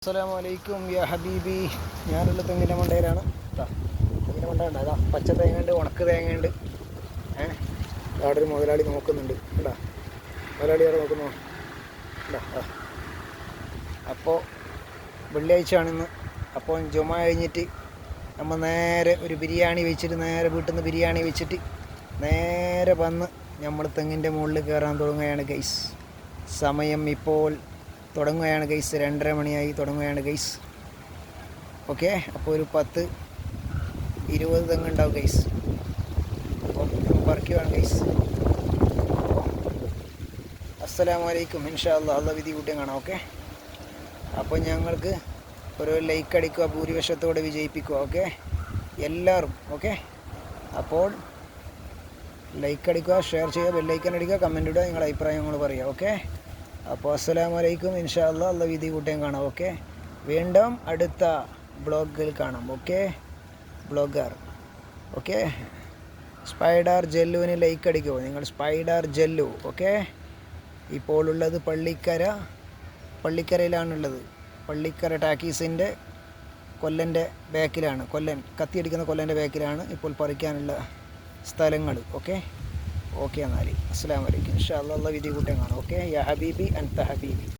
അസ്സലാമു അലൈക്കും യാ ഹബീബി. ഞാനുള്ള തെങ്ങിൻ്റെ മണ്ടയിലാണ്. തെങ്ങിൻ്റെ മണ്ട ഉണ്ട്. അതാ പച്ച തേങ്ങയുണ്ട്, ഉണക്ക് തേങ്ങയുണ്ട്. അവിടെ ഒരു മുതലാളി നോക്കുന്നുണ്ട്. കേട്ടാ, മുതലാളി അവിടെ നോക്കുന്നു. കേട്ടാ, അപ്പോൾ വെള്ളിയാഴ്ചയാണിന്ന്. അപ്പോൾ ജുമ കഴിഞ്ഞിട്ട് നമ്മൾ നേരെ ഒരു ബിരിയാണി വെച്ചിട്ട് വീട്ടിൽ നിന്ന് ബിരിയാണി വെച്ചിട്ട് നേരെ വന്ന് നമ്മൾ തെങ്ങിൻ്റെ മുകളിൽ കയറാൻ തുടങ്ങുകയാണ് ഗൈസ്. സമയം ഇപ്പോൾ തുടങ്ങുകയാണ് ഗൈസ്. 2:30 മണിയായി തുടങ്ങുകയാണ് ഗൈസ്. ഓക്കെ, അപ്പോൾ ഒരു 10-20 തെങ്ങുണ്ടാവും ഗൈസ്. അപ്പോൾ പറിക്കുകയാണ് ഗൈസ്. അസ്സലാമു അലൈക്കും. ഇൻഷാ അല്ലാഹ് അള്ളാഹ് വിധി കൂട്ടിയും കാണാം. ഓക്കെ, അപ്പോൾ ഞങ്ങൾക്ക് ഒരു ലൈക്ക് അടിക്കുക, ഭൂരിപക്ഷത്തോടെ വിജയിപ്പിക്കുക. ഓക്കെ എല്ലാവരും. ഓക്കെ, അപ്പോൾ ലൈക്ക് അടിക്കുക, ഷെയർ ചെയ്യുക, ബെല്ലൈക്കൻ അടിക്കുക, കമൻ്റ് ഇടുക, നിങ്ങളുടെ അഭിപ്രായങ്ങൾ പറയുക. ഓക്കെ, അപ്പോൾ അസ്സലാമു അലൈക്കും. ഇൻഷാ അല്ലാഹ് അള്ളാഹ് വിധി കൂട്ടിയും കാണാം. ഓക്കെ, വീണ്ടും അടുത്ത ബ്ലോഗിൽ കാണാം. Okay, blogger. ഓക്കെ, സ്പൈഡർ ജെല്ലുവിന് ലൈക്ക് അടിക്കുമോ നിങ്ങൾ? സ്പൈഡർ ജെല്ലു. ഓക്കെ, ഇപ്പോൾ ഉള്ളത് പള്ളിക്കരയിലാണുള്ളത്. പള്ളിക്കര ടാക്കീസിൻ്റെ കൊല്ലൻ്റെ ബാക്കിലാണ്. കത്തിയടിക്കുന്ന കൊല്ലൻ്റെ ബാക്കിലാണ് ഇപ്പോൾ പറിക്കാനുള്ള സ്ഥലങ്ങൾ. ഓക്കെ, എന്നാൽ അസ്സലാമു അലൈക്കും. ഇൻഷാ അല്ലാഹ് അള്ളാഹ് വിധി കൂട്ടിയും കാണാം. ഓക്കെ, യാ ഹബീബി അൻത ഹബീബി.